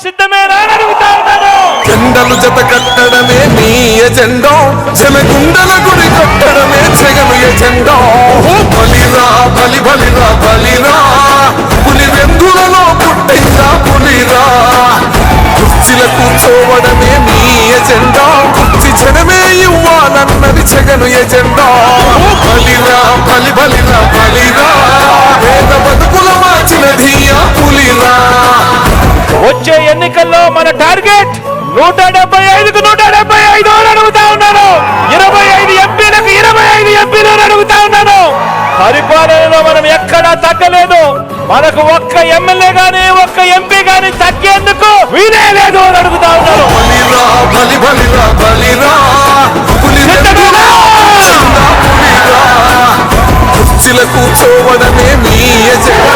సిద్ధమేనా అని అడుగుతా ఉన్నాను. జెండలు జత కట్టడమే మీ ఎజెండా, జనగుండల గుడి కట్టడమే జగను ఎజెండా. బలిరా బలి బలిరా బలిరా, పులి వెందులలో పుట్టిందా పులిరా. కుర్చీల కూర్చోవడమే మీ ఎజెండా, కుర్చీ జనమే ఇవ్వాలన్నది జగను ఎజెండా. బలిరా బలి బలిరా బలిరా, పేద బతుకుల మార్చినది ఆ పులిరా. వచ్చే ఎన్నికల్లో మన టార్గెట్ 175కు 175 అని అడుగుతా ఉన్నాను. 25 ఎంపీలకు 25 ఎంపీలు అని అడుగుతా ఉన్నాను. పరిపాలనలో మనం ఎక్కడా తగ్గలేదు. మనకు ఒక్క ఎమ్మెల్యే గాని ఒక్క ఎంపీ గాని తగ్గేందుకు వీలే లేదు అని అడుగుతా ఉన్నాను. బలి బలిరా బలిరా, కుర్చీల కూర్చోవడమే మీ ఎజెండా,